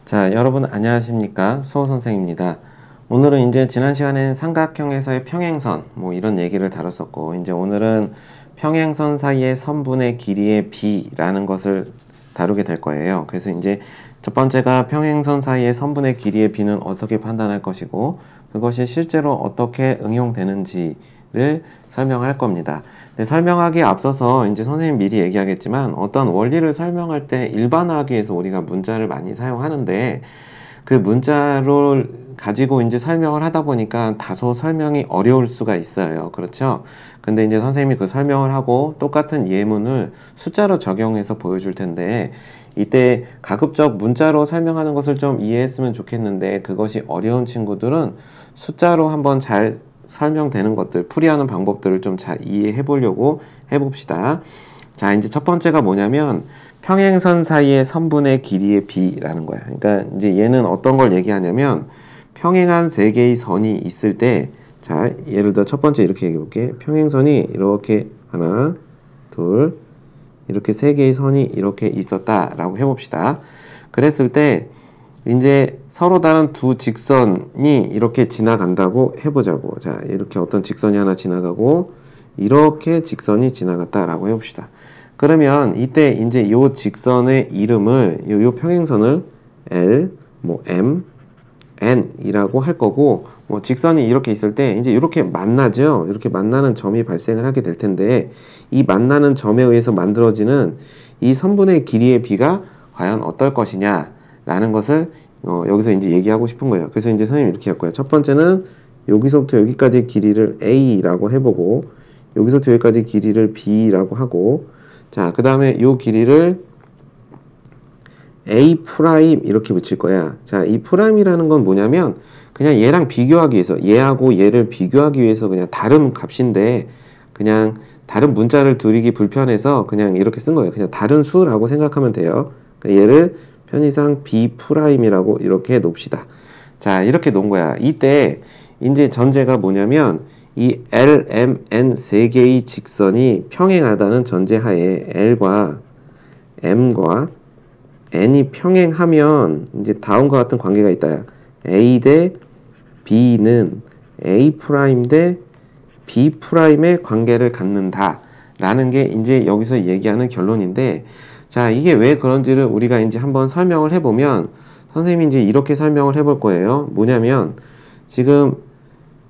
자, 여러분 안녕하십니까? 수호 선생입니다. 오늘은 이제 지난 시간엔 삼각형에서의 평행선 뭐 이런 얘기를 다뤘었고, 이제 오늘은 평행선 사이의 선분의 길이의 비라는 것을 다루게 될 거예요. 그래서 이제 첫 번째가 평행선 사이의 선분의 길이의 비는 어떻게 판단할 것이고, 그것이 실제로 어떻게 응용되는지를 설명할 겁니다. 근데 설명하기에 앞서서 이제 선생님 미리 얘기하겠지만, 어떤 원리를 설명할 때 일반화하기 위해서 우리가 문자를 많이 사용하는데, 그 문자를 가지고 이제 설명을 하다 보니까 다소 설명이 어려울 수가 있어요. 그렇죠? 근데 이제 선생님이 그 설명을 하고 똑같은 예문을 숫자로 적용해서 보여줄 텐데, 이때 가급적 문자로 설명하는 것을 좀 이해했으면 좋겠는데, 그것이 어려운 친구들은 숫자로 한번 잘 설명되는 것들, 풀이하는 방법들을 좀 잘 이해해 보려고 해봅시다. 자, 이제 첫 번째가 뭐냐면 평행선 사이의 선분의 길이의 비라는 거야. 그러니까 이제 얘는 어떤 걸 얘기하냐면, 평행한 세 개의 선이 있을 때, 자, 예를 들어 첫 번째 이렇게 얘기해 볼게. 평행선이 이렇게 하나, 둘, 이렇게 세 개의 선이 이렇게 있었다라고 해봅시다. 그랬을 때 이제 서로 다른 두 직선이 이렇게 지나간다고 해보자고. 자, 이렇게 어떤 직선이 하나 지나가고 이렇게 직선이 지나갔다라고 해봅시다. 그러면 이때 이제 요 직선의 이름을 요 평행선을 L, 뭐 M, N 이라고 할 거고, 뭐 직선이 이렇게 있을 때 이제 이렇게 만나죠. 이렇게 만나는 점이 발생을 하게 될 텐데, 이 만나는 점에 의해서 만들어지는 이 선분의 길이의 비가 과연 어떨 것이냐 라는 것을 여기서 이제 얘기하고 싶은 거예요. 그래서 이제 선생님이 이렇게 할 거예요. 첫 번째는 여기서부터 여기까지 길이를 A라고 해보고, 여기서부터 여기까지 길이를 B라고 하고, 자, 그 다음에 요 길이를 A 프라임 이렇게 붙일 거야. 자, 이 프라임이라는 건 뭐냐면 그냥 얘랑 비교하기 위해서, 얘하고 얘를 비교하기 위해서 그냥 다른 값인데, 그냥 다른 문자를 들이기 불편해서 그냥 이렇게 쓴 거예요. 그냥 다른 수라고 생각하면 돼요. 그러니까 얘를 편의상 B 프라임이라고 이렇게 놓읍시다. 자, 이렇게 놓은 거야. 이때 이제 전제가 뭐냐면 이 L, M, N 세 개의 직선이 평행하다는 전제하에 L과 M과 N이 평행하면 이제 다음과 같은 관계가 있다. A 대 B는 A 프라임 대 B 프라임의 관계를 갖는다 라는 게 이제 여기서 얘기하는 결론인데, 자, 이게 왜 그런지를 우리가 이제 한번 설명을 해보면, 선생님이 이제 이렇게 설명을 해볼 거예요. 뭐냐면 지금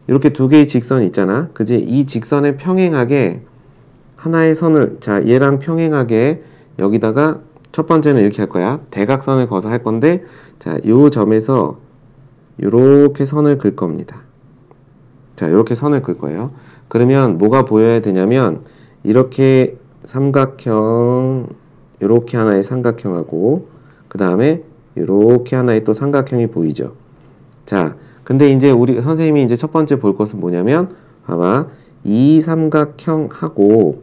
이렇게 두 개의 직선이 있잖아. 그지? 이 직선에 평행하게 하나의 선을, 자, 얘랑 평행하게 여기다가 첫 번째는 이렇게 할 거야. 대각선을 그어서 할 건데, 자, 요 점에서 요렇게 선을 그을 겁니다. 자, 요렇게 선을 그을 거예요. 그러면 뭐가 보여야 되냐면, 이렇게 삼각형, 요렇게 하나의 삼각형하고, 그 다음에 요렇게 하나의 또 삼각형이 보이죠. 자, 근데 이제 우리 선생님이 이제 첫 번째 볼 것은 뭐냐면, 아마 이 삼각형하고,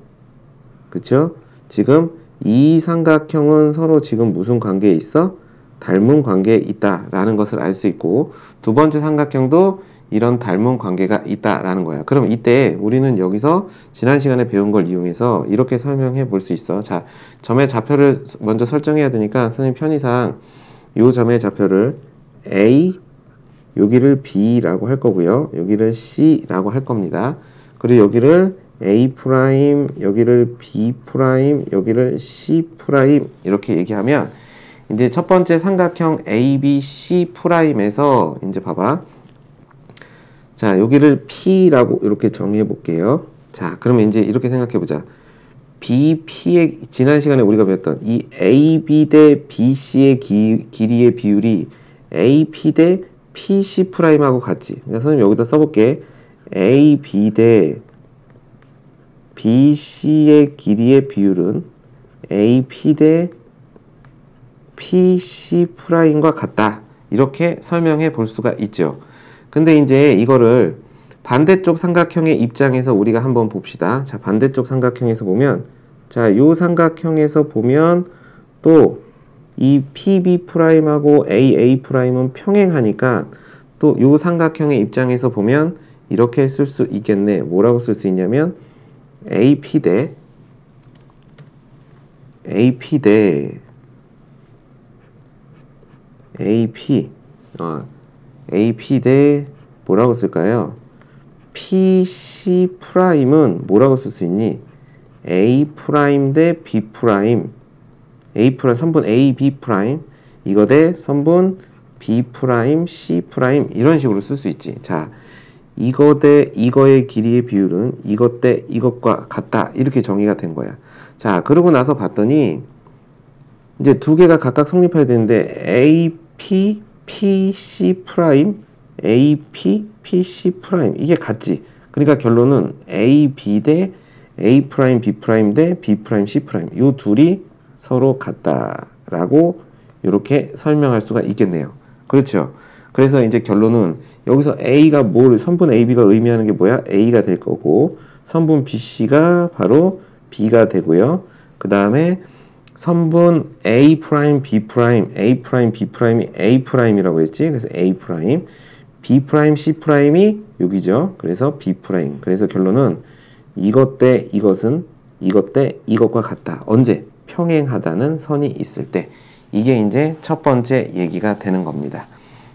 그쵸? 지금 이 삼각형은 서로 지금 무슨 관계에 있어? 닮은 관계에 있다라는 것을 알 수 있고, 두 번째 삼각형도 이런 닮은 관계가 있다라는 거야. 그럼 이때 우리는 여기서 지난 시간에 배운 걸 이용해서 이렇게 설명해 볼 수 있어. 자, 점의 좌표를 먼저 설정해야 되니까 선생님 편의상 이 점의 좌표를 A, 여기를 B라고 할 거고요. 여기를 C라고 할 겁니다. 그리고 여기를 A 프라임, 여기를 B 프라임, 여기를 C 프라임 이렇게 얘기하면, 이제 첫 번째 삼각형 ABC 프라임에서 이제 봐봐. 자, 여기를 P라고 이렇게 정의해 볼게요. 자, 그러면 이제 이렇게 생각해 보자. BP의 지난 시간에 우리가 배웠던 이 AB 대 BC의 길이의 비율이 AP 대 PC 프라임하고 같지. 그러니까 선생님 여기다 써볼게. AB 대 BC의 길이의 비율은 AP 대 PC 프라임과 같다. 이렇게 설명해 볼 수가 있죠. 근데 이제 이거를 반대쪽 삼각형의 입장에서 우리가 한번 봅시다. 자, 반대쪽 삼각형에서 보면, 자, 요 삼각형에서 보면 또 이 PB 프라임하고 AA 프라임은 평행하니까 또 요 삼각형의 입장에서 보면 이렇게 쓸 수 있겠네. 뭐라고 쓸 수 있냐면 AP 대 AP AP 대 뭐라고 쓸까요? PC 프라임은 뭐라고 쓸 수 있니? A 프라임 대 B 프라임, A 프라임 선분 A B 프라임 이거 대 선분 B 프라임 C 프라임 이런 식으로 쓸 수 있지. 자, 이거 대 이거의 길이의 비율은 이것 대 이것과 같다 이렇게 정의가 된 거야. 자, 그러고 나서 봤더니 이제 두 개가 각각 성립해야 되는데 AP PC 프라임 AP PC 프라임 이게 같지. 그러니까 결론은 AB 대 A 프라임 B 프라임 대 B 프라임 C 프라임 요 둘이 서로 같다라고 이렇게 설명할 수가 있겠네요. 그렇죠. 그래서 이제 결론은 여기서 A가 선분 AB가 의미하는 게 뭐야? A가 될 거고 선분 BC가 바로 B가 되고요. 그 다음에 선분 A 프라임 B 프라임 A 프라임 B 프라임이 A 프라임이라고 했지. 그래서 A 프라임 B 프라임 C 프라임이 여기죠. 그래서 B 프라임. 그래서 결론은 이것 대 이것은 이것 대 이것과 같다. 언제? 평행하다는 선이 있을 때. 이게 이제 첫 번째 얘기가 되는 겁니다.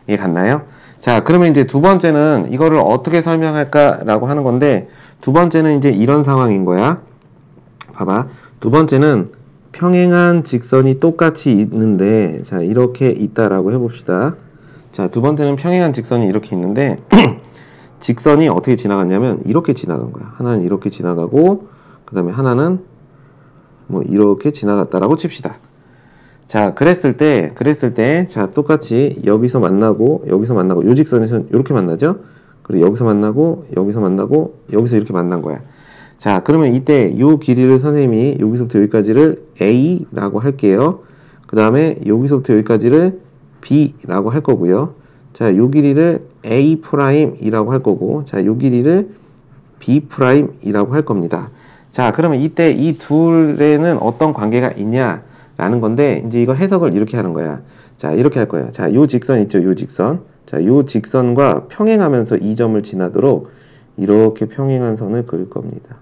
이해 갔나요? 자, 그러면 이제 두 번째는 이거를 어떻게 설명할까라고 하는 건데, 두 번째는 이제 이런 상황인 거야. 봐봐. 두 번째는 평행한 직선이 똑같이 있는데, 자, 이렇게 있다라고 해봅시다. 자, 두 번째는 평행한 직선이 이렇게 있는데, 직선이 어떻게 지나갔냐면, 이렇게 지나간 거야. 하나는 이렇게 지나가고, 그 다음에 하나는 뭐 이렇게 지나갔다라고 칩시다. 자, 그랬을 때, 자, 똑같이 여기서 만나고, 요 직선에서 이렇게 만나죠? 그리고 여기서 만나고, 여기서 이렇게 만난 거야. 자, 그러면 이때 요 길이를 선생님이 여기서부터 여기까지를 A라고 할게요. 그 다음에 여기서부터 여기까지를 B라고 할 거고요. 자, 요 길이를 A'이라고 할 거고, 자, 요 길이를 B'이라고 할 겁니다. 자, 그러면 이때 이 둘에는 어떤 관계가 있냐? 라는 건데, 이제 이거 해석을 이렇게 하는 거야. 자, 이렇게 할 거야. 자, 요 직선 있죠? 요 직선. 자, 요 직선과 평행하면서 이 점을 지나도록 이렇게 평행한 선을 그릴 겁니다.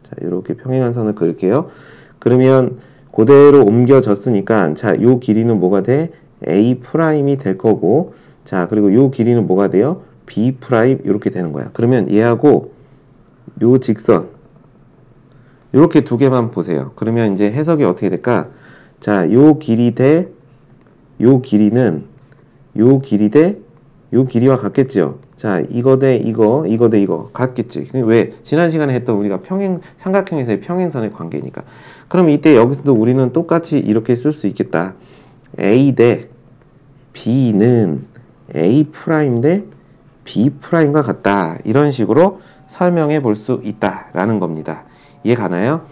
자, 이렇게 평행한 선을 그릴게요. 그러면 그대로 옮겨졌으니까, 자, 요 길이는 뭐가 돼? A 프라임이 될 거고, 자, 그리고 요 길이는 뭐가 돼요? B 프라임 이렇게 되는 거야. 그러면 얘하고 요 직선 이렇게 두 개만 보세요. 그러면 이제 해석이 어떻게 될까? 자, 요 길이 대 요 길이는 요 길이 대 요 길이와 같겠죠. 자, 이거 대 이거 대 이거 같겠지. 왜? 지난 시간에 했던 우리가 삼각형에서의 평행선의 관계니까. 그럼 이때 여기서도 우리는 똑같이 이렇게 쓸 수 있겠다. A 대 B는 A 프라임 대 B 프라임과 같다. 이런 식으로 설명해 볼 수 있다라는 겁니다. 이해 가나요?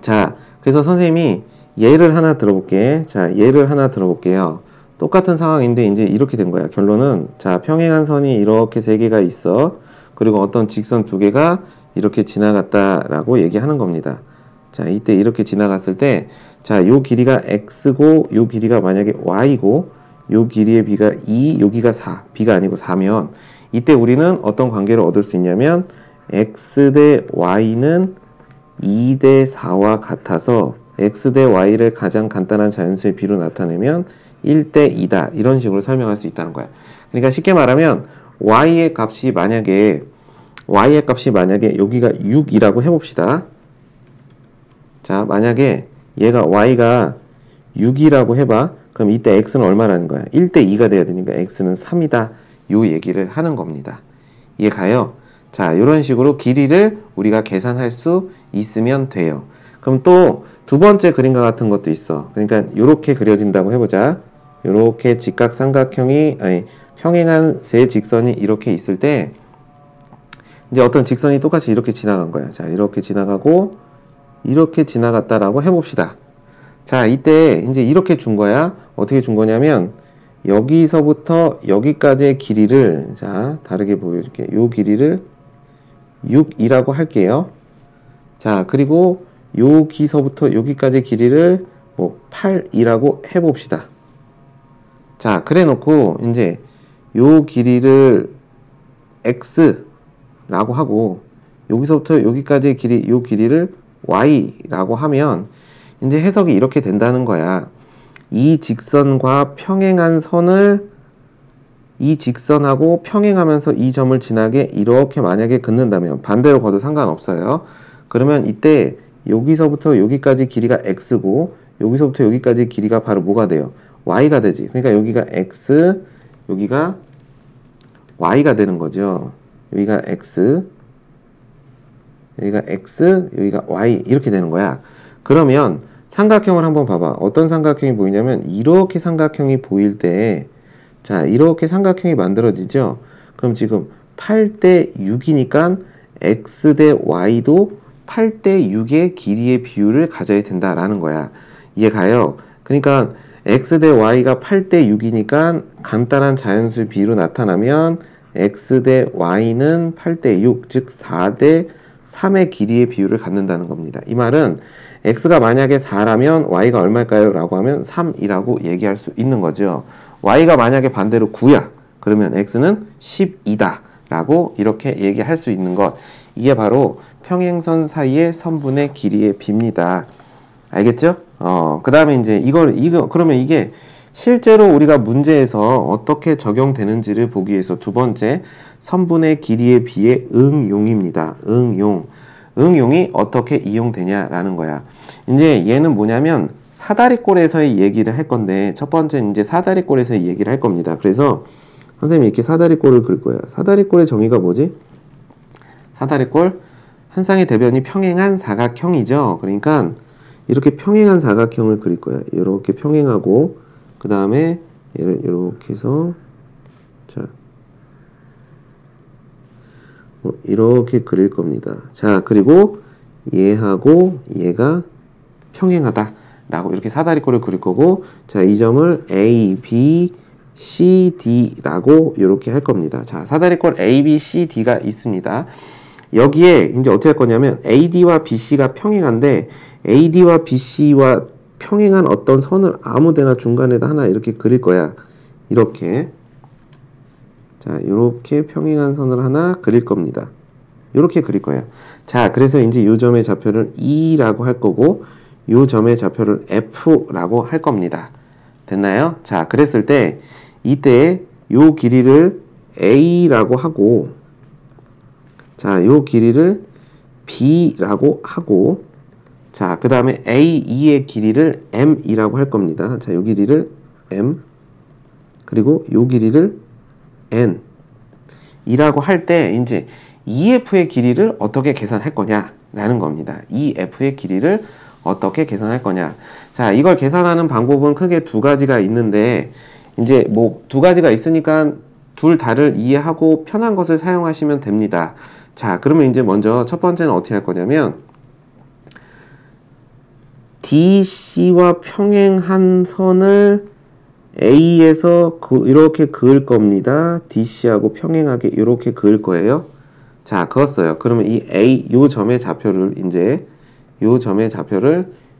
자, 그래서 선생님이 예를 하나 들어볼게. 자, 예를 하나 들어볼게요. 똑같은 상황인데 이제 이렇게 된 거야. 결론은 자, 평행한 선이 이렇게 세 개가 있어. 그리고 어떤 직선 두 개가 이렇게 지나갔다라고 얘기하는 겁니다. 자, 이때 이렇게 지나갔을 때 자, 요 길이가 x고 요 길이가 만약에 y고 요 길이의 b가 2, 여기가 4, b가 아니고 4면 이때 우리는 어떤 관계를 얻을 수 있냐면 x 대 y는 2 대 4와 같아서 x 대 y를 가장 간단한 자연수의 b로 나타내면 1 대 2다. 이런 식으로 설명할 수 있다는 거야. 그러니까 쉽게 말하면 y의 값이 만약에 여기가 6이라고 해봅시다. 자, 만약에 얘가 y가 6이라고 해봐. 그럼 이때 x는 얼마라는 거야? 1 대 2가 돼야 되니까 x는 3이다. 요 얘기를 하는 겁니다. 이해 가요? 자, 이런 식으로 길이를 우리가 계산할 수 있으면 돼요. 그럼 또 두 번째 그림과 같은 것도 있어. 그러니까 이렇게 그려진다고 해보자. 이렇게 직각삼각형이 평행한 세 직선이 이렇게 있을 때 이제 어떤 직선이 똑같이 이렇게 지나간 거야. 자, 이렇게 지나가고 이렇게 지나갔다라고 해봅시다. 자, 이때 이제 이렇게 준 거야. 어떻게 준 거냐면 여기서부터 여기까지의 길이를 자, 다르게 보여줄게. 요 길이를 6이라고 할게요. 자, 그리고 여기서부터 여기까지의 길이를 뭐 8이라고 해봅시다. 자, 그래 놓고 이제 요 길이를 x라고 하고 여기서부터 여기까지의 요 길이를 y라고 하면 이제 해석이 이렇게 된다는 거야. 이 직선과 평행한 선을 이 직선하고 평행하면서 이 점을 지나게 이렇게 만약에 긋는다면 반대로 걷어도 상관없어요. 그러면 이때 여기서부터 여기까지 길이가 x고 여기서부터 여기까지 길이가 바로 뭐가 돼요? y가 되지. 그러니까 여기가 x, 여기가 y가 되는 거죠. 여기가 x, 여기가 x, 여기가 y 이렇게 되는 거야. 그러면 삼각형을 한번 봐봐. 어떤 삼각형이 보이냐면 이렇게 삼각형이 보일 때 자, 이렇게 삼각형이 만들어지죠? 그럼 지금 8대 6이니까 x 대 y도 8대 6의 길이의 비율을 가져야 된다라는 거야. 이해가요? 그러니까 x 대 y가 8대 6이니까 간단한 자연수 비로 나타나면 x 대 y는 8대 6, 즉 4대 3의 길이의 비율을 갖는다는 겁니다. 이 말은 x가 만약에 4라면 y가 얼마일까요? 라고 하면 3이라고 얘기할 수 있는 거죠. y가 만약에 반대로 9야. 그러면 x는 12다. 라고 이렇게 얘기할 수 있는 것. 이게 바로 평행선 사이의 선분의 길이의 비입니다. 알겠죠? 그 다음에 이제 그러면 이게 실제로 우리가 문제에서 어떻게 적용되는지를 보기 위해서 두 번째, 선분의 길이의 비의 응용입니다. 응용이 어떻게 이용되냐라는 거야. 이제 얘는 뭐냐면 사다리꼴에서의 얘기를 할 건데, 첫 번째 이제 사다리꼴에서의 얘기를 할 겁니다. 그래서 선생님이 이렇게 사다리꼴을 그릴 거야. 사다리꼴의 정의가 뭐지? 사다리꼴, 한 쌍의 대변이 평행한 사각형이죠. 그러니까 이렇게 평행한 사각형을 그릴 거야. 이렇게 평행하고, 그 다음에 얘를 이렇게 해서, 자, 이렇게 그릴 겁니다. 자, 그리고 얘하고 얘가 평행하다 라고 이렇게 사다리꼴을 그릴 거고, 자, 이 점을 A, B, C, D 라고 이렇게 할 겁니다. 자, 사다리꼴 A, B, C, D가 있습니다. 여기에 이제 어떻게 할 거냐면 AD와 BC가 평행한데 AD와 BC와 평행한 어떤 선을 아무데나 중간에다 하나 이렇게 그릴 거야. 이렇게. 자, 이렇게 평행한 선을 하나 그릴 겁니다. 이렇게 그릴 거예요. 자, 그래서 이제 이 점의 좌표를 E라고 할 거고, 이 점의 좌표를 F라고 할 겁니다. 됐나요? 자, 그랬을 때 이때 이 길이를 A라고 하고, 자, 이 길이를 B라고 하고, 자, 그 다음에 A2의 길이를 M이라고 할 겁니다. 자, 이 길이를 M, 그리고 이 길이를 N 이라고 할 때 이제 EF의 길이를 어떻게 계산할 거냐라는 겁니다. EF의 길이를 어떻게 계산할 거냐. 자, 이걸 계산하는 방법은 크게 두 가지가 있는데, 이제 뭐 두 가지가 있으니까 둘 다를 이해하고 편한 것을 사용하시면 됩니다. 자, 그러면 이제 먼저 첫 번째는 어떻게 할 거냐면 DC와 평행한 선을 A에서 이렇게 그을 겁니다. DC하고 평행하게 이렇게 그을 거예요. 자, 그었어요. 그러면 요 점의 좌표를 이제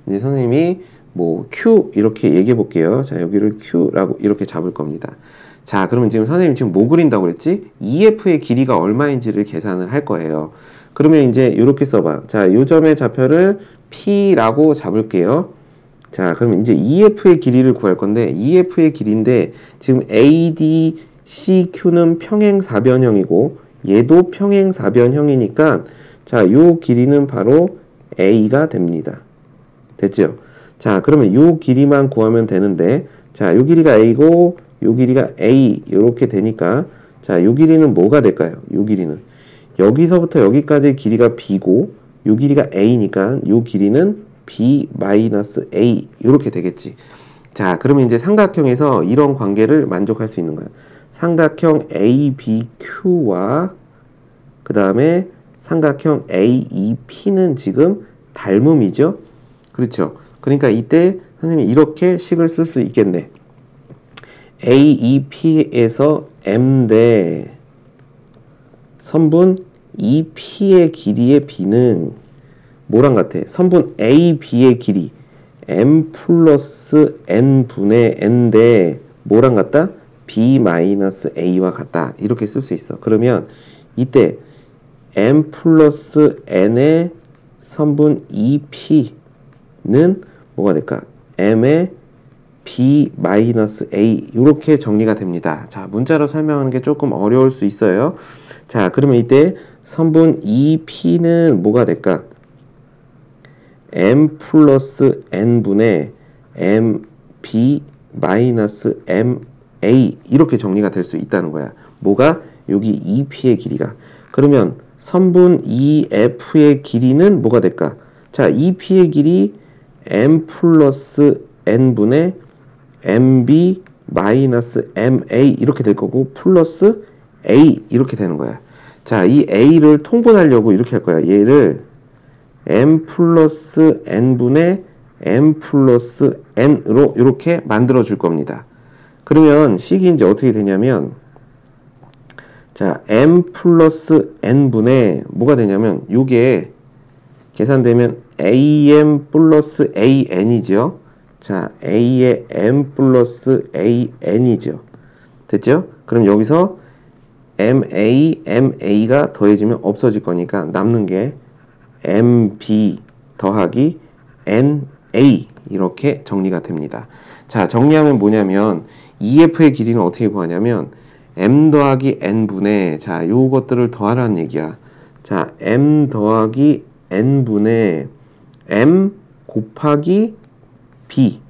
선생님이 뭐 Q 이렇게 얘기해 볼게요. 자, 여기를 Q라고 이렇게 잡을 겁니다. 자, 그러면 지금 선생님 지금 뭐 그린다고 그랬지? EF의 길이가 얼마인지를 계산을 할 거예요. 그러면 이제 이렇게 써봐. 자, 요 점의 좌표를 P라고 잡을게요. 자, 그러면 이제 EF의 길이를 구할 건데, EF의 길이인데, 지금 AD, CQ는 평행사변형이고, 얘도 평행사변형이니까, 자, 요 길이는 바로 A가 됩니다. 됐죠? 자, 그러면 요 길이만 구하면 되는데, 자, 요 길이가 A고, 요 길이가 A, 요렇게 되니까, 자, 요 길이는 뭐가 될까요? 요 길이는. 여기서부터 여기까지 길이가 B고, 요 길이가 A니까, 요 길이는 B-A 이렇게 되겠지. 자, 그러면 이제 삼각형에서 이런 관계를 만족할 수 있는 거야. 삼각형 ABQ와 그 다음에 삼각형 AEP는 지금 닮음이죠. 그렇죠. 그러니까 이때 선생님이 이렇게 식을 쓸 수 있겠네. AEP에서 M 대 선분 EP의 길이의 B는 뭐랑 같아? 선분 AB의 길이 M 플러스 N분의 N인데 뭐랑 같다? B 마이너스 A와 같다. 이렇게 쓸 수 있어. 그러면 이때 M 플러스 N의 선분 EP는 뭐가 될까? M의 B-A 이렇게 정리가 됩니다. 자, 문자로 설명하는 게 조금 어려울 수 있어요. 자, 그러면 이때 선분 2P는 뭐가 될까? M 플러스 N분의 MB 마이너스 MA 이렇게 정리가 될 수 있다는 거야. 뭐가? 여기 2P의 길이가. 그러면 선분 2F의 길이는 뭐가 될까? 자, 2P의 길이 M 플러스 N분의 MB 마이너스 MA 이렇게 될 거고 플러스 A 이렇게 되는 거야. 자, 이 A를 통분하려고 이렇게 할 거야. 얘를 M 플러스 N분의 M 플러스 N으로 이렇게 만들어 줄 겁니다. 그러면 식이 이제 어떻게 되냐면 자, M 플러스 N분의 뭐가 되냐면 요게 계산되면 AM 플러스 AN이죠. 자, A의 M 플러스 AN이죠. 됐죠? 그럼 여기서 MA가 더해지면 없어질 거니까 남는 게 MB 더하기 NA 이렇게 정리가 됩니다. 자, 정리하면 뭐냐면 EF의 길이는 어떻게 구하냐면 M 더하기 N분의 자, 요것들을 더하라는 얘기야. 자, M 더하기 N분의 M 곱하기 B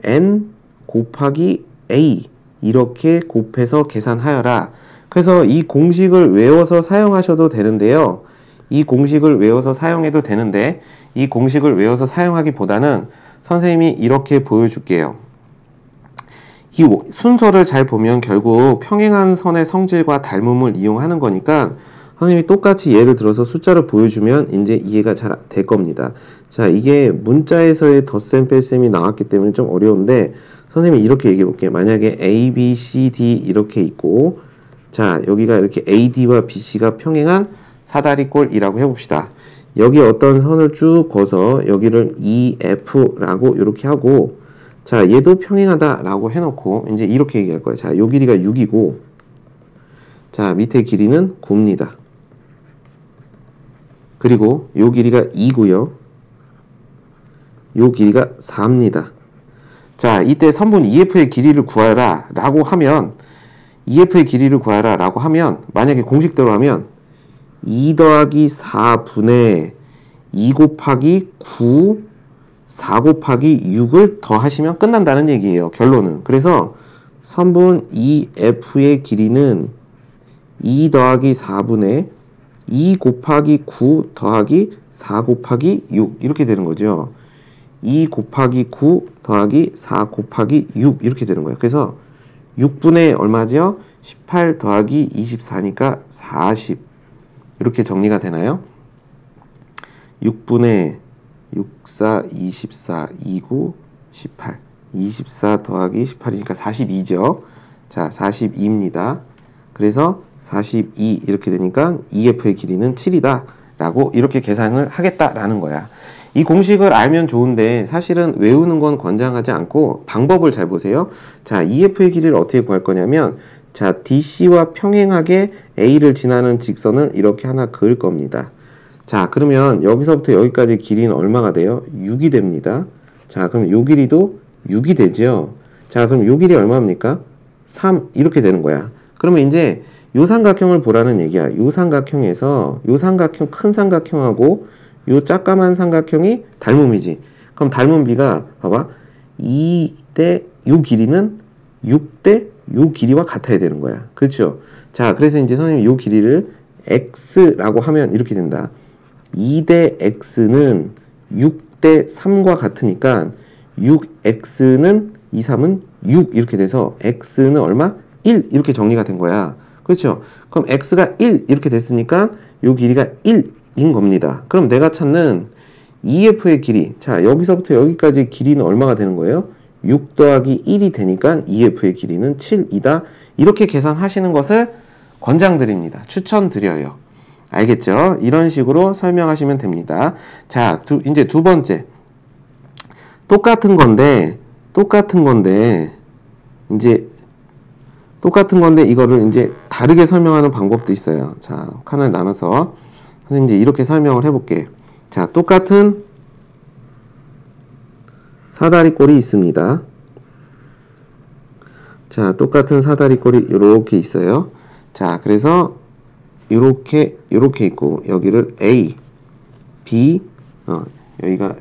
N 곱하기 A 이렇게 곱해서 계산하여라. 그래서 이 공식을 외워서 사용하셔도 되는데요. 이 공식을 외워서 사용해도 되는데 이 공식을 외워서 사용하기보다는 선생님이 이렇게 보여줄게요. 이 순서를 잘 보면 결국 평행한 선의 성질과 닮음을 이용하는 거니까 선생님이 똑같이 예를 들어서 숫자를 보여주면 이제 이해가 잘 될 겁니다. 자, 이게 문자에서의 덧셈 뺄셈이 나왔기 때문에 좀 어려운데 선생님이 이렇게 얘기해 볼게요. 만약에 A, B, C, D 이렇게 있고 자, 여기가 이렇게 AD와 BC가 평행한 사다리꼴이라고 해봅시다. 여기 어떤 선을 쭉 그어서 여기를 EF라고 이렇게 하고 자, 얘도 평행하다라고 해놓고 이제 이렇게 얘기할 거예요. 자, 요 길이가 6이고 자, 밑에 길이는 9입니다. 그리고 요 길이가 2고요. 요 길이가 4입니다. 자, 이때 선분 EF의 길이를 구하라 라고 하면 EF의 길이를 구하라 라고 하면 만약에 공식대로 하면 2 더하기 4분의 2 곱하기 9 4 곱하기 6을 더하시면 끝난다는 얘기예요. 결론은. 그래서 선분 EF의 길이는 2 더하기 4분의 2 곱하기 9 더하기 4 곱하기 6 이렇게 되는 거죠. 2 곱하기 9 더하기 4 곱하기 6 이렇게 되는 거예요. 그래서 6분의 얼마죠? 18 더하기 24니까 40 이렇게 정리가 되나요? 6분의 6, 4, 24, 29, 18 24 더하기 18이니까 42죠. 자, 42입니다. 그래서 42 이렇게 되니까 EF의 길이는 7이다 라고 이렇게 계산을 하겠다라는 거야. 이 공식을 알면 좋은데 사실은 외우는 건 권장하지 않고 방법을 잘 보세요. 자, EF의 길이를 어떻게 구할 거냐면 자, DC와 평행하게 A를 지나는 직선을 이렇게 하나 그을 겁니다. 자, 그러면 여기서부터 여기까지 길이는 얼마가 돼요? 6이 됩니다. 자, 그럼 요 길이도 6이 되죠. 자, 그럼 요 길이 얼마입니까? 3 이렇게 되는 거야. 그러면 이제 요 삼각형을 보라는 얘기야. 요 삼각형에서 요 삼각형 큰 삼각형하고 요 작까만 삼각형이 닮음이지. 그럼 닮음 비가 봐봐 2대 요 길이는 6대 요 길이와 같아야 되는 거야. 그렇죠? 자, 그래서 이제 선생님이 요 길이를 x라고 하면 이렇게 된다. 2대 x는 6대 3과 같으니까 6x는 2, 3은 6 이렇게 돼서 x는 얼마? 1 이렇게 정리가 된 거야. 그렇죠? 그럼 x가 1 이렇게 됐으니까 요 길이가 1인 겁니다. 그럼 내가 찾는 EF의 길이 자, 여기서부터 여기까지 길이는 얼마가 되는 거예요? 6 더하기 1이 되니까 EF의 길이는 7이다. 이렇게 계산하시는 것을 권장드립니다. 추천드려요. 알겠죠? 이런 식으로 설명하시면 됩니다. 자, 이제 두 번째. 똑같은 건데 이거를 이제 다르게 설명하는 방법도 있어요. 자, 칸을 나눠서 선생님 이제 이렇게 설명을 해볼게. 자, 똑같은 사다리꼴이 있습니다. 자, 똑같은 사다리꼴이 이렇게 있어요. 자, 그래서 이렇게 있고 여기를 A, B, 여기가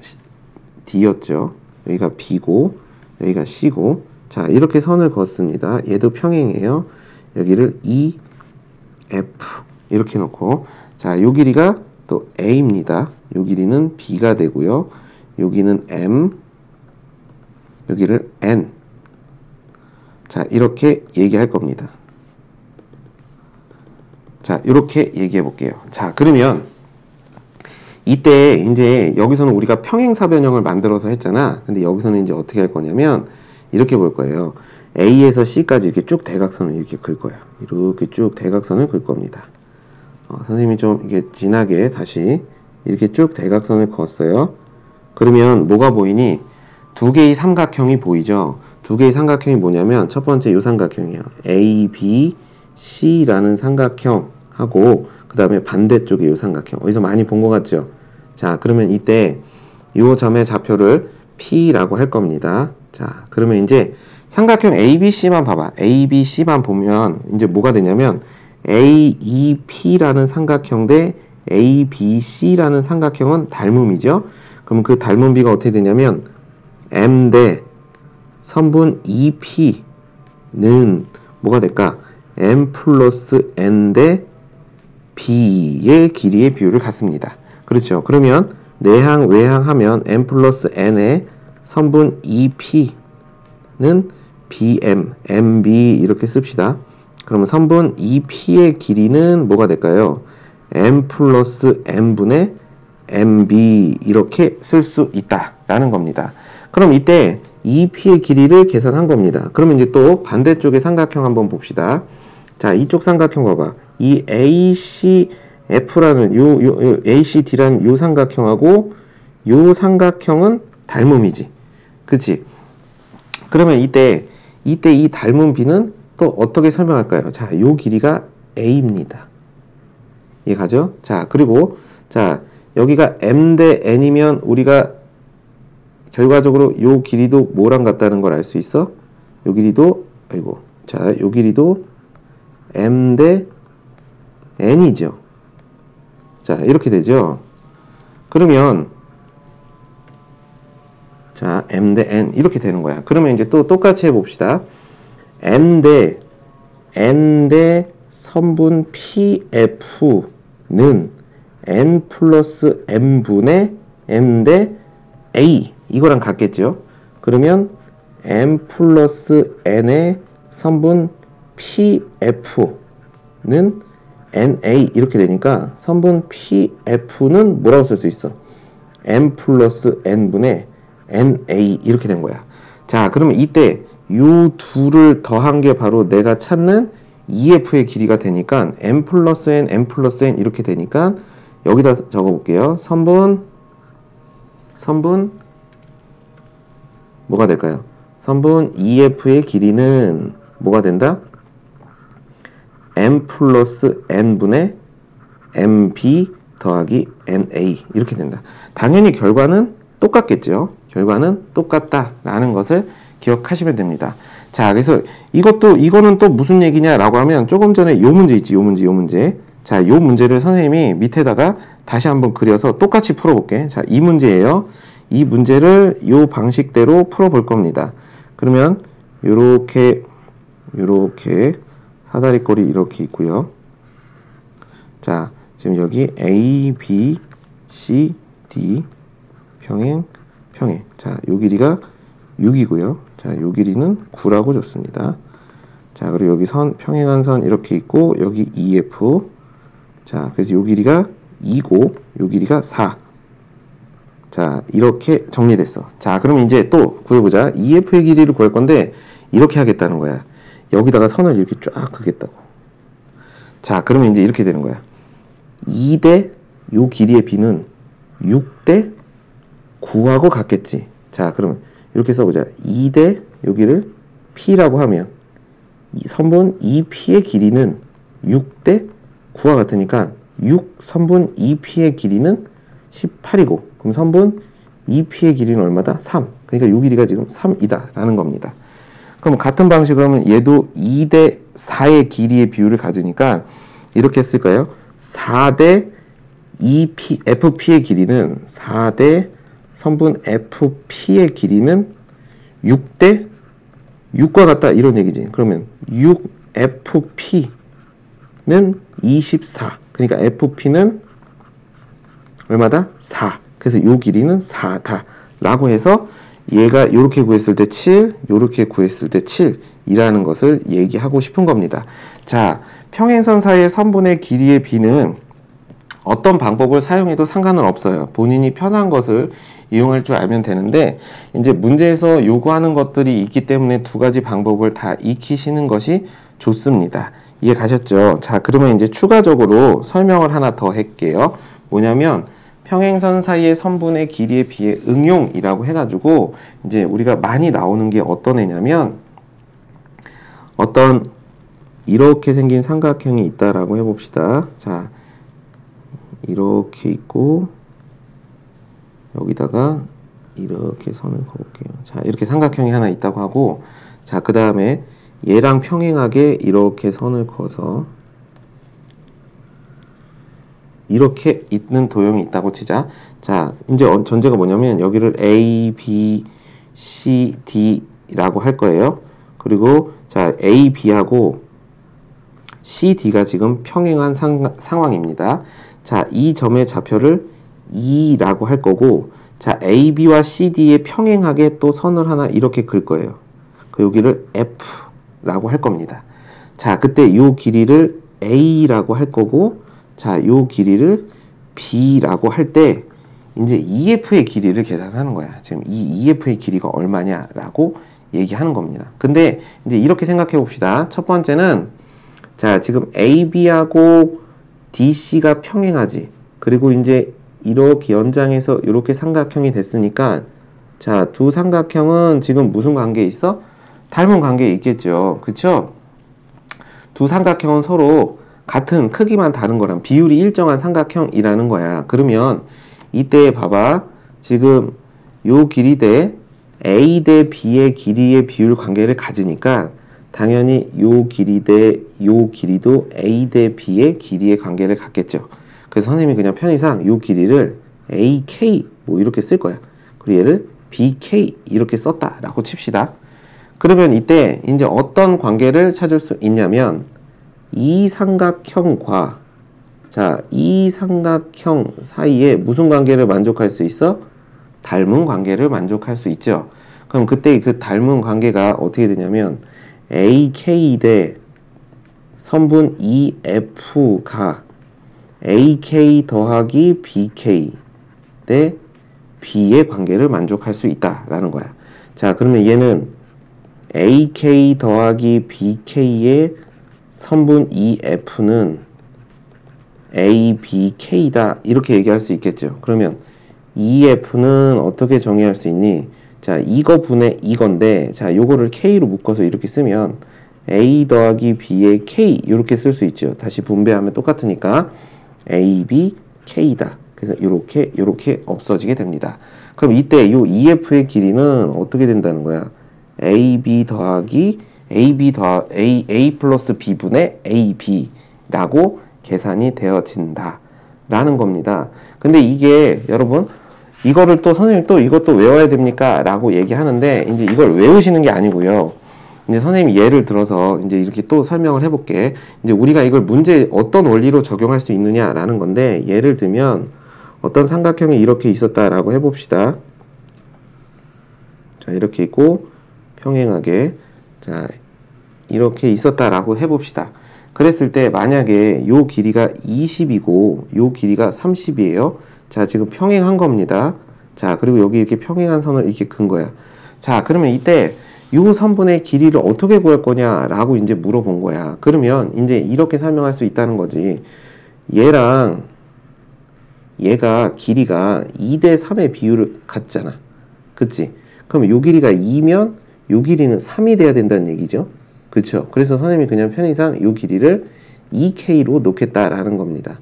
D였죠. 여기가 B고 여기가 C고, 자, 이렇게 선을 그었습니다. 얘도 평행이에요. 여기를 E, F 이렇게 놓고, 자, 요 길이가 또 A입니다. 요 길이는 B가 되고요. 여기는 M, 여기를 N. 자, 이렇게 얘기할 겁니다. 자, 이렇게 얘기해 볼게요. 자, 그러면 이때 이제 여기서는 우리가 평행사변형을 만들어서 했잖아. 근데 여기서는 이제 어떻게 할 거냐면 이렇게 볼 거예요. A에서 C까지 이렇게 쭉 대각선을 이렇게 글 거야. 이렇게 쭉 대각선을 글 겁니다. 선생님이 좀 이게 진하게 다시 이렇게 쭉 대각선을 그었어요. 그러면 뭐가 보이니? 두 개의 삼각형이 보이죠? 두 개의 삼각형이 뭐냐면 첫 번째 이 삼각형이에요. A, B, C라는 삼각형하고 그 다음에 반대쪽에 이 삼각형. 어디서 많이 본 것 같죠? 자, 그러면 이때 이 점의 좌표를 P라고 할 겁니다. 자, 그러면 이제 삼각형 ABC만 봐봐. ABC만 보면 이제 뭐가 되냐면 AEP라는 삼각형 대 ABC라는 삼각형은 닮음이죠. 그럼 그 닮음비가 어떻게 되냐면 M 대 선분 EP는 뭐가 될까? M 플러스 N 대 B의 길이의 비율을 갖습니다. 그렇죠. 그러면 내항 외항 하면 M 플러스 N의 선분 EP는 BM, MB 이렇게 씁시다. 그러면 선분 EP의 길이는 뭐가 될까요? M 플러스 N분의 MB 이렇게 쓸 수 있다라는 겁니다. 그럼 이때 EP의 길이를 계산한 겁니다. 그러면 이제 또 반대쪽의 삼각형 한번 봅시다. 자, 이쪽 삼각형 봐봐. 이 ACF라는 요 ACD라는 요 삼각형하고 요 삼각형은 닮음이지. 그치? 그러면 이때 이 닮은 B는 또 어떻게 설명할까요? 자, 요 길이가 A입니다. 이해가죠? 자, 그리고 자, 여기가 M 대 N이면 우리가 결과적으로 요 길이도 뭐랑 같다는 걸 알 수 있어? 요 길이도 자, 요 길이도 M 대 N이죠. 자, 이렇게 되죠. 그러면 자, M 대 N 이렇게 되는 거야. 그러면 이제 또 똑같이 해봅시다. M 대 N 대 선분 PF는 N 플러스 M분의 M 대 A 이거랑 같겠죠. 그러면 M 플러스 N의 선분 PF는 NA 이렇게 되니까 선분 PF는 뭐라고 쓸 수 있어? M 플러스 N분의 NA 이렇게 된 거야. 자, 그러면 이때 요 둘을 더한 게 바로 내가 찾는 EF의 길이가 되니까 M 플러스 N, M 플러스 N 이렇게 되니까 여기다 적어볼게요. 선분 뭐가 될까요? 선분 EF의 길이는 뭐가 된다? M 플러스 N분의 MB 더하기 NA 이렇게 된다. 당연히 결과는 똑같겠죠. 결과는 똑같다라는 것을 기억하시면 됩니다. 자, 그래서 이거는 또 무슨 얘기냐라고 하면 조금 전에 요 문제 있지, 요 문제. 자, 요 문제를 선생님이 밑에다가 다시 한번 그려서 똑같이 풀어볼게. 자, 이 문제예요. 이 문제를 요 방식대로 풀어볼 겁니다. 그러면 요렇게 사다리꼴이 이렇게 있고요. 자, 지금 여기 A, B, C, D 평행. 자, 요 길이가 6이고요. 자, 요 길이는 9라고 줬습니다. 자, 그리고 여기 평행한 선 이렇게 있고 여기 EF. 자, 그래서 요 길이가 2고 요 길이가 4. 자, 이렇게 정리됐어. 자, 그럼 이제 또 구해보자. EF의 길이를 구할 건데 이렇게 하겠다는 거야. 여기다가 선을 이렇게 쫙 그겠다고. 자, 그러면 이제 이렇게 되는 거야. 2대 요 길이의 B는 6대 9하고 같겠지. 자, 그러면 이렇게 써보자. 2대 여기를 P라고 하면 이 선분 EP의 길이는 6대 9와 같으니까 6 선분 EP의 길이는 18이고 그럼 선분 EP의 길이는 얼마다? 3. 그러니까 요 길이가 지금 3이다 라는 겁니다. 그럼 같은 방식으로 하면 얘도 2대 4의 길이의 비율을 가지니까 이렇게 쓸까요? 4대 2p, fp의 길이는 4대 선분 fp의 길이는 6대 6과 같다 이런 얘기지. 그러면 6fp는 24. 그러니까 fp는 얼마다? 4. 그래서 요 길이는 4다 라고 해서 얘가 요렇게 구했을 때 7, 요렇게 구했을 때 7이라는 것을 얘기하고 싶은 겁니다. 자, 평행선 사이의 선분의 길이의 비는 어떤 방법을 사용해도 상관은 없어요. 본인이 편한 것을 이용할 줄 알면 되는데, 이제 문제에서 요구하는 것들이 있기 때문에 두 가지 방법을 다 익히시는 것이 좋습니다. 이해 가셨죠? 자, 그러면 이제 추가적으로 설명을 하나 더 할게요. 뭐냐면 평행선 사이의 선분의 길이의 비의 응용이라고 해가지고 이제 우리가 많이 나오는 게 어떤 애냐면 어떤 이렇게 생긴 삼각형이 있다라고 해봅시다. 자, 이렇게 있고 여기다가 이렇게 선을 그어볼게요. 자, 이렇게 삼각형이 하나 있다고 하고, 자, 그 다음에 얘랑 평행하게 이렇게 선을 그어서 이렇게 있는 도형이 있다고 치자. 자, 이제 전제가 뭐냐면 여기를 A, B, C, D라고 할 거예요. 그리고 자, A, B하고 C, D가 지금 평행한 상황입니다. 자, 이 점의 좌표를 E라고 할 거고, 자, A, B와 C, D에 평행하게 또 선을 하나 이렇게 그을 거예요. 그 여기를 F라고 할 겁니다. 자, 그때 이 길이를 A라고 할 거고, 자, 요 길이를 B라고 할 때 이제 EF의 길이를 계산하는 거야. 지금 이 EF의 길이가 얼마냐라고 얘기하는 겁니다. 근데 이제 이렇게 생각해 봅시다. 첫 번째는 자, 지금 AB하고 DC가 평행하지. 그리고 이제 이렇게 연장해서 이렇게 삼각형이 됐으니까 자, 두 삼각형은 지금 무슨 관계에 있어? 닮은 관계에 있겠죠. 그쵸? 두 삼각형은 서로 같은 크기만 다른 거랑 비율이 일정한 삼각형이라는 거야. 그러면 이때 봐봐. 지금 요 길이 대 A 대 B의 길이의 비율 관계를 가지니까 당연히 요 길이 대 요 길이도 A 대 B의 길이의 관계를 갖겠죠. 그래서 선생님이 그냥 편의상 요 길이를 AK 뭐 이렇게 쓸 거야. 그리고 얘를 BK 이렇게 썼다라고 칩시다. 그러면 이때 이제 어떤 관계를 찾을 수 있냐면 이 삼각형과 자, 이 삼각형 사이에 무슨 관계를 만족할 수 있어? 닮은 관계를 만족할 수 있죠. 그럼 그때 그 닮은 관계가 어떻게 되냐면 AK 대 선분 EF가 AK 더하기 BK 대 B의 관계를 만족할 수 있다라는 거야. 자, 그러면 얘는 AK 더하기 BK의 선분 EF는 ABK다 이렇게 얘기할 수 있겠죠. 그러면 EF는 어떻게 정의할 수 있니? 자, 이거 분의 이건데 자, 요거를 K로 묶어서 이렇게 쓰면 A 더하기 B의 K 이렇게 쓸 수 있죠. 다시 분배하면 똑같으니까 ABK다. 그래서 요렇게 없어지게 됩니다. 그럼 이때 요 EF의 길이는 어떻게 된다는 거야? AB 더하기 A 플러스 B분의 AB라고 계산이 되어진다 라는 겁니다. 근데 이게 여러분 이거를 또 선생님 또 이것도 외워야 됩니까? 라고 얘기하는데 이제 이걸 외우시는 게 아니고요. 이제 선생님이 예를 들어서 이제 이렇게 또 설명을 해볼게. 이제 우리가 이걸 문제에 어떤 원리로 적용할 수 있느냐라는 건데 예를 들면 어떤 삼각형이 이렇게 있었다라고 해봅시다. 자, 이렇게 있고 평행하게 자, 이렇게 있었다라고 해봅시다. 그랬을 때 만약에 요 길이가 20이고 요 길이가 30이에요. 자, 지금 평행한 겁니다. 자, 그리고 여기 이렇게 평행한 선을 이렇게 긋은 거야. 자, 그러면 이때 요 선분의 길이를 어떻게 구할 거냐라고 이제 물어본 거야. 그러면 이제 이렇게 설명할 수 있다는 거지. 얘랑 얘가 길이가 2대 3의 비율을 갖잖아. 그치? 그럼 요 길이가 2면 요 길이는 3이 돼야 된다는 얘기죠. 그쵸? 그래서 선생님이 그냥 편의상 요 길이를 2K로 놓겠다라는 겁니다.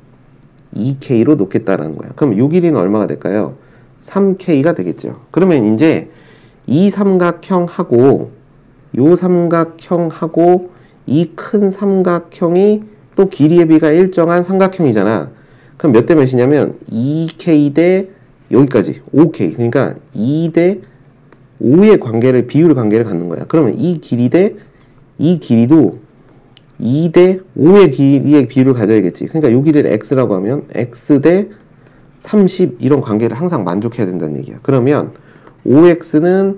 2K로 놓겠다라는 거야. 그럼 요 길이는 얼마가 될까요? 3K가 되겠죠. 그러면 이제 이 삼각형하고 요 삼각형하고 이 큰 삼각형이 또 길이의 비가 일정한 삼각형이잖아. 그럼 몇 대 몇이냐면 2k 대 여기까지 5k. 그러니까 2 대 5의 관계를, 비율 관계를 갖는 거야. 그러면 이 길이 대 이 길이도 2 대 5의 길이의 비율을 가져야겠지. 그러니까 요 길이를 x라고 하면 x 대 30 이런 관계를 항상 만족해야 된다는 얘기야. 그러면 5x는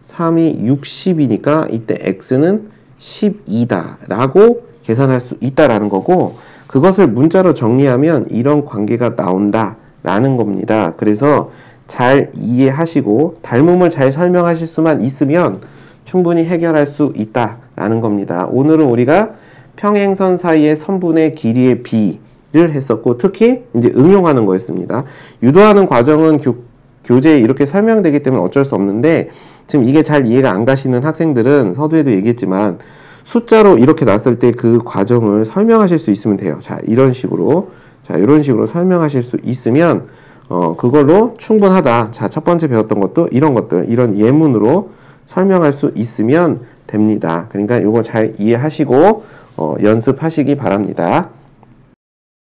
3이 60이니까 이때 x는 12다 라고 계산할 수 있다라는 거고, 그것을 문자로 정리하면 이런 관계가 나온다 라는 겁니다. 그래서 잘 이해하시고 닮음을 잘 설명하실 수만 있으면 충분히 해결할 수 있다라는 겁니다. 오늘은 우리가 평행선 사이의 선분의 길이의 비를 했었고, 특히 이제 응용하는 거였습니다. 유도하는 과정은 교재에 이렇게 설명되기 때문에 어쩔 수 없는데, 지금 이게 잘 이해가 안 가시는 학생들은 서두에도 얘기했지만 숫자로 이렇게 놨을 때 그 과정을 설명하실 수 있으면 돼요. 자, 이런 식으로 설명하실 수 있으면 그걸로 충분하다. 자, 첫 번째 배웠던 것도 이런 것들, 이런 예문으로 설명할 수 있으면 됩니다. 그러니까 이거 잘 이해하시고 연습하시기 바랍니다.